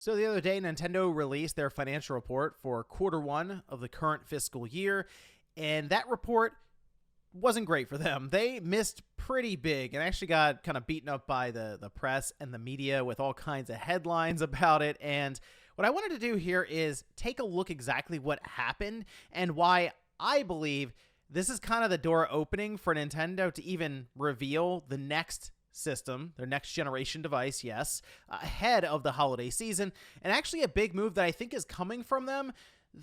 So the other day, Nintendo released their financial report for quarter one of the current fiscal year, and that report wasn't great for them. They missed pretty big and actually got kind of beaten up by the press and the media with all kinds of headlines about it. And what I wanted to do here is take a look exactly what happened and why I believe this is kind of the door opening for Nintendo to even reveal the next system, their next generation device, yes, ahead of the holiday season. And actually a big move that I think is coming from them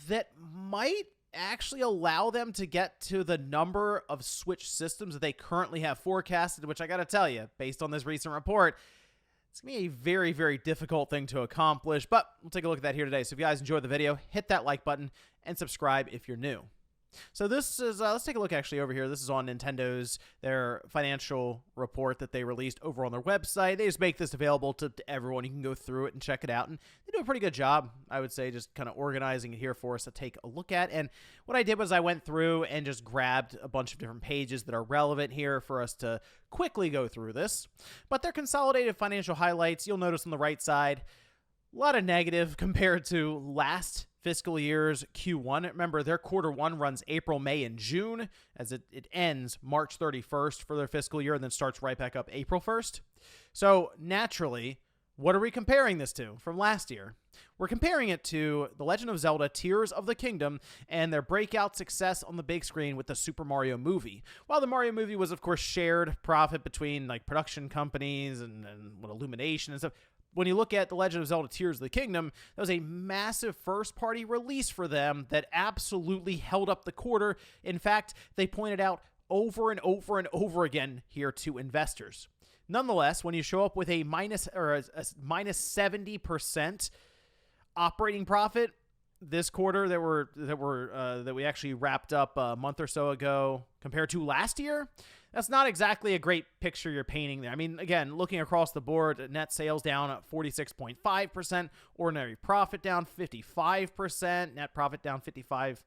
that might actually allow them to get to the number of Switch systems that they currently have forecasted, which I gotta tell you, based on this recent report, it's gonna be a very, very difficult thing to accomplish, but we'll take a look at that here today. So if you guys enjoyed the video, hit that like button and subscribe if you're new. So this is, let's take a look actually over here. This is on Nintendo's, their financial report that they released over on their website. They just make this available to everyone. You can go through it and check it out. And they do a pretty good job, I would say, just kind of organizing it here for us to take a look at. And what I did was I went through and just grabbed a bunch of different pages that are relevant here for us to quickly go through this. But their consolidated financial highlights, you'll notice on the right side, a lot of negative compared to last fiscal year's Q1. Remember, their quarter one runs April, May, and June, as it ends March 31st for their fiscal year and then starts right back up April 1st. So naturally, what are we comparing this to from last year? We're comparing it to The Legend of Zelda Tears of the Kingdom and their breakout success on the big screen with the Super Mario movie. While the Mario movie was, of course, shared profit between like production companies and Illumination and stuff, when you look at The Legend of Zelda Tears of the Kingdom, that was a massive first-party release for them that absolutely held up the quarter. In fact, they pointed out over and over and over again here to investors. Nonetheless, when you show up with a minus 70% operating profit this quarter that we actually wrapped up a month or so ago compared to last year, that's not exactly a great picture you're painting there. I mean, again, looking across the board, net sales down at 46.5%, ordinary profit down 55%, net profit down 55%.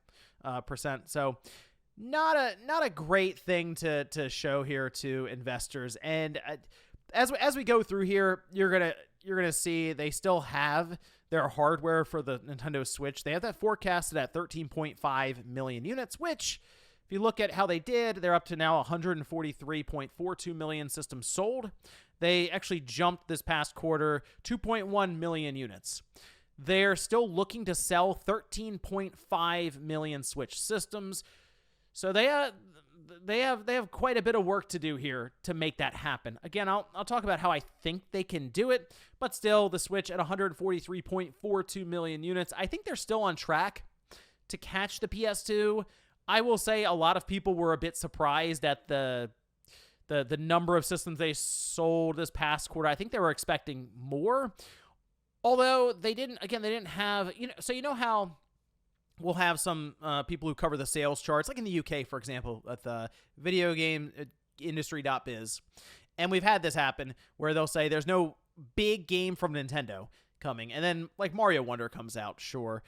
So not a great thing to show here to investors. And as we go through here, you're gonna see they still have their hardware for the Nintendo Switch. They have that forecasted at 13.5 million units, which, if you look at how they did, they're up to now 143.42 million systems sold. They actually jumped this past quarter 2.1 million units. They're still looking to sell 13.5 million Switch systems. So they have quite a bit of work to do here to make that happen. Again, I'll talk about how I think they can do it, but still, the Switch at 143.42 million units, I think they're still on track to catch the PS2. I will say a lot of people were a bit surprised at the number of systems they sold this past quarter. I think they were expecting more, although they didn't have, so you know how we'll have some people who cover the sales charts, like in the UK, for example, at the video game industry.biz. And we've had this happen where they'll say there's no big game from Nintendo coming. And then like Mario Wonder comes out, sure.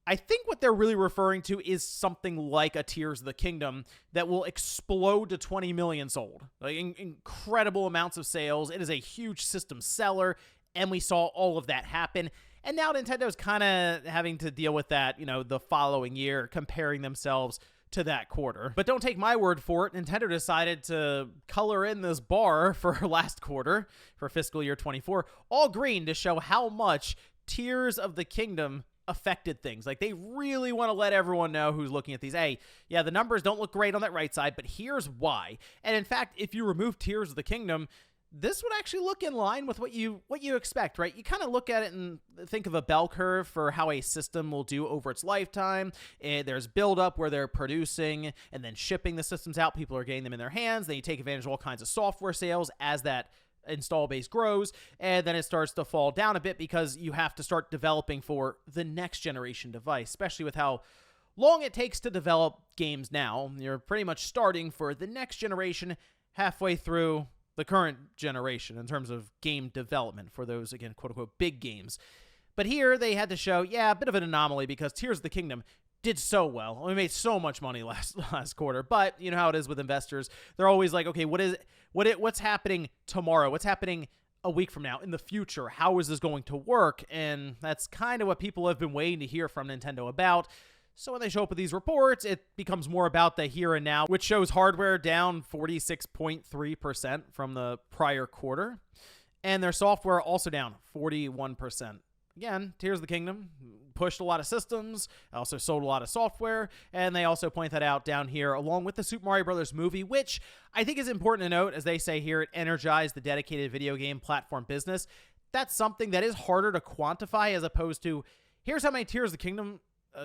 I think what they're really referring to is something like a Tears of the Kingdom that will explode to 20 million sold. Like incredible amounts of sales. It is a huge system seller, and we saw all of that happen. And now Nintendo's kind of having to deal with that, the following year, comparing themselves to that quarter. But don't take my word for it. Nintendo decided to color in this bar for last quarter, for fiscal year 24, all green to show how much Tears of the Kingdom affected things. Like, they really want to let everyone know who's looking at these. Hey, yeah, the numbers don't look great on that right side, but here's why. And in fact, if you remove Tears of the Kingdom, this would actually look in line with what you expect, right? You kind of look at it and think of a bell curve for how a system will do over its lifetime. There's build-up where they're producing and then shipping the systems out. People are getting them in their hands. Then you take advantage of all kinds of software sales as that install base grows, and then it starts to fall down a bit because you have to start developing for the next generation device, especially with how long it takes to develop games now. You're pretty much starting for the next generation halfway through the current generation in terms of game development for those, again, quote-unquote, big games. But here they had to show, a bit of an anomaly because Tears of the Kingdom did so well. We made so much money last quarter, but you know how it is with investors. They're always like, okay, what's happening tomorrow? What's happening a week from now in the future. How is this going to work? And that's kind of what people have been waiting to hear from Nintendo about. So when they show up with these reports, it becomes more about the here and now, which shows hardware down 46.3% from the prior quarter, and their software also down 41%. Again, Tears of the Kingdom pushed a lot of systems, also sold a lot of software, and they also point that out down here along with the Super Mario Bros. Movie, which I think is important to note. As they say here, it energized the dedicated video game platform business. That's something that is harder to quantify as opposed to, here's how many Tears of the Kingdom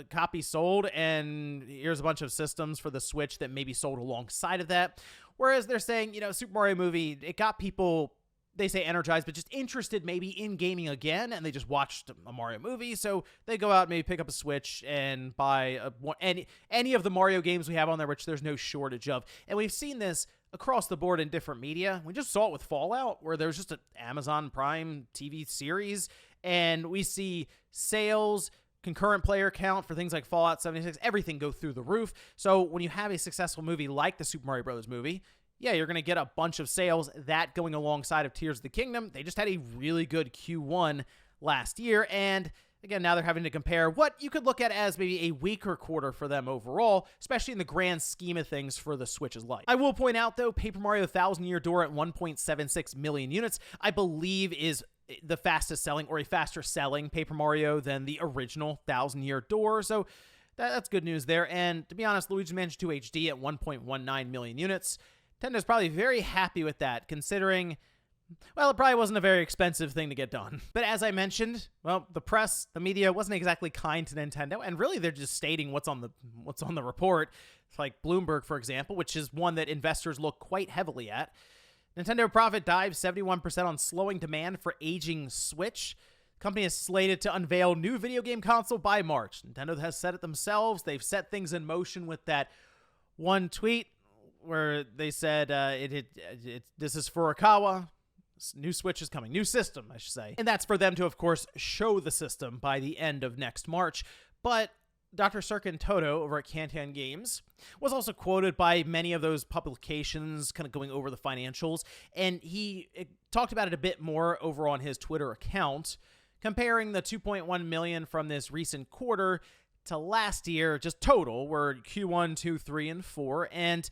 copies sold, and here's a bunch of systems for the Switch that maybe sold alongside of that. Whereas they're saying, Super Mario Movie, it got people, they say energized, but just interested maybe in gaming again, and they just watched a Mario movie, so they go out and maybe pick up a Switch and buy any of the Mario games we have on there, which there's no shortage of. And we've seen this across the board in different media. We just saw it with Fallout, where there was just an Amazon Prime TV series, and we see sales, concurrent player count for things like Fallout 76, everything go through the roof. So when you have a successful movie like the Super Mario Bros. Movie, yeah, you're going to get a bunch of sales, that going alongside of Tears of the Kingdom. They just had a really good Q1 last year, and again, now they're having to compare what you could look at as maybe a weaker quarter for them overall, especially in the grand scheme of things for the Switch's life. I will point out, though, Paper Mario Thousand Year Door at 1.76 million units, I believe is the fastest selling or a faster selling Paper Mario than the original Thousand Year Door, so that's good news there. And to be honest, Luigi's Mansion 2 HD at 1.19 million units, Nintendo's probably very happy with that, considering, well, it probably wasn't a very expensive thing to get done. But as I mentioned, well, the press, the media wasn't exactly kind to Nintendo, and really they're just stating what's on the report. It's like Bloomberg, for example, which is one that investors look quite heavily at. Nintendo profit dives 71% on slowing demand for aging Switch. The company is slated to unveil new video game console by March. Nintendo has said it themselves. They've set things in motion with that one tweet where they said this is Furukawa. New Switch is coming. New system, I should say. And that's for them to, of course, show the system by the end of next March. But Dr. Serkin Toto over at Kantan Games was also quoted by many of those publications kind of going over the financials. And he talked about it a bit more over on his Twitter account, comparing the 2.1 million from this recent quarter to last year, just total, were Q1, 2, 3, and 4. And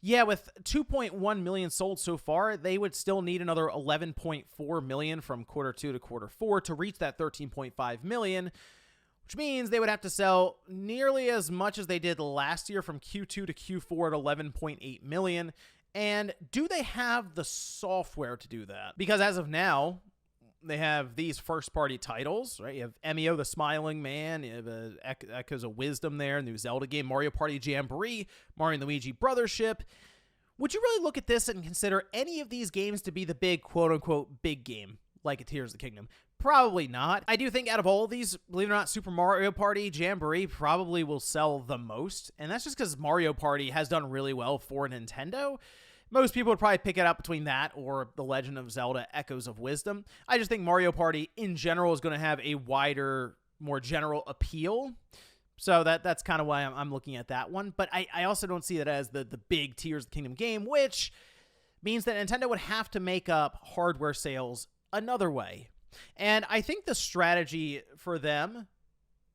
yeah, with 2.1 million sold so far, they would still need another 11.4 million from quarter 2 to quarter 4 to reach that 13.5 million, which means they would have to sell nearly as much as they did last year from Q2 to Q4 at 11.8 million. And do they have the software to do that? Because as of now, they have these first-party titles, right? You have Emio the Smiling Man, you have Echoes of Wisdom there, new Zelda game, Mario Party Jamboree, Mario and Luigi Brothership. Would you really look at this and consider any of these games to be the big, quote-unquote, big game, like a Tears of the Kingdom? Probably not. I do think out of all of these, believe it or not, Super Mario Party Jamboree probably will sell the most, and that's just because Mario Party has done really well for Nintendo. Most people would probably pick it up between that or The Legend of Zelda Echoes of Wisdom. I just think Mario Party in general is going to have a wider, more general appeal. So that's kind of why I'm looking at that one. But I also don't see it as the big Tears of the Kingdom game, which means that Nintendo would have to make up hardware sales another way. And I think the strategy for them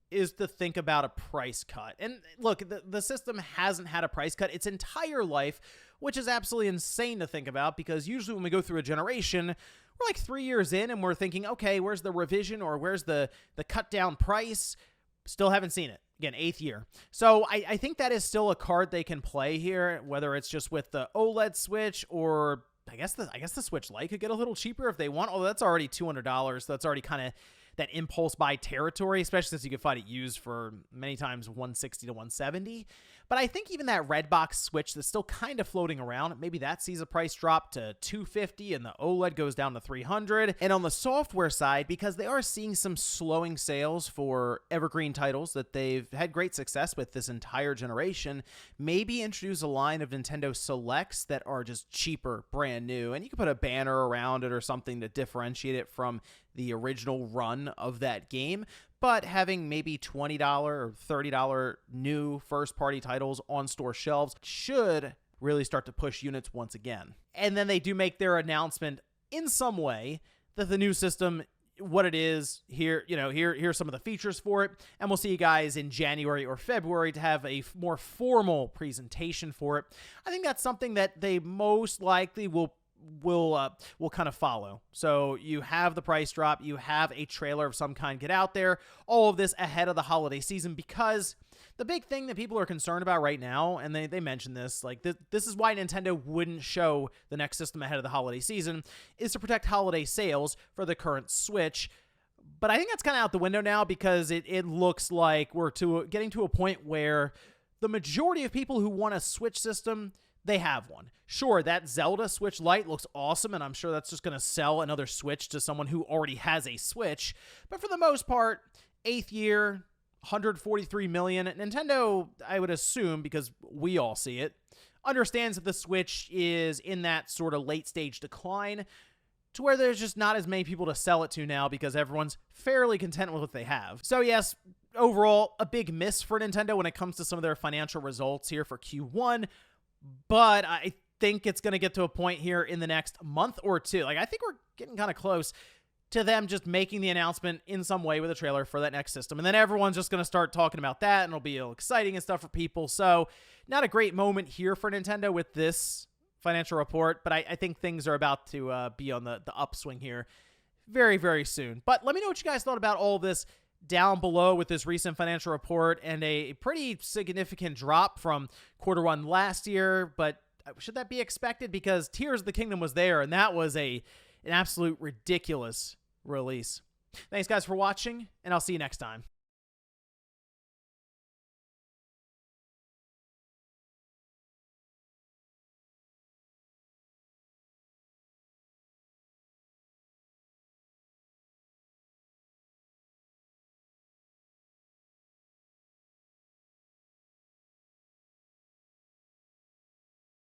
is to think about a price cut. And look, the system hasn't had a price cut its entire life, which is absolutely insane to think about, because usually when we go through a generation, we're like 3 years in and we're thinking, okay, where's the revision or where's the cut down price? Still haven't seen it. Again, 8th year. So I think that is still a card they can play here, whether it's just with the OLED Switch or I guess the Switch Lite could get a little cheaper if they want. Oh, that's already $200. So that's already kind of that impulse buy territory, especially since you can find it used for many times $160 to $170. But I think even that red box Switch that's still kind of floating around, maybe that sees a price drop to $250 and the OLED goes down to $300. And on the software side, because they are seeing some slowing sales for evergreen titles that they've had great success with this entire generation, maybe introduce a line of Nintendo Selects that are just cheaper, brand new, and you can put a banner around it or something to differentiate it from the original run of that game, but having maybe $20 or $30 new first-party titles on store shelves should really start to push units once again. And then they do make their announcement in some way that the new system, what it is here, here's some of the features for it, and we'll see you guys in January or February to have a more formal presentation for it. I think that's something that they most likely will kind of follow. So you have the price drop, you have a trailer of some kind get out there, all of this ahead of the holiday season, because the big thing that people are concerned about right now, and they mentioned this, like this is why Nintendo wouldn't show the next system ahead of the holiday season, is to protect holiday sales for the current Switch. But I think that's kind of out the window now, because it looks like we're getting to a point where the majority of people who want a Switch system, they have one. Sure, that Zelda Switch Lite looks awesome, and I'm sure that's just going to sell another Switch to someone who already has a Switch. But for the most part, 8th year, 143 million. Nintendo, I would assume, because we all see it, understands that the Switch is in that sort of late stage decline, to where there's just not as many people to sell it to now, because everyone's fairly content with what they have. So yes, overall, a big miss for Nintendo when it comes to some of their financial results here for Q1. But I think it's going to get to a point here in the next month or two. Like, I think we're getting kind of close to them just making the announcement in some way with a trailer for that next system. And then everyone's just going to start talking about that, and it'll be exciting and stuff for people. So not a great moment here for Nintendo with this financial report, but I think things are about to be on the upswing here very, very soon. But let me know what you guys thought about all this down below with this recent financial report and a pretty significant drop from Q1 last year. But should that be expected? Because Tears of the Kingdom was there, and that was an absolute ridiculous release. Thanks, guys, for watching, and I'll see you next time.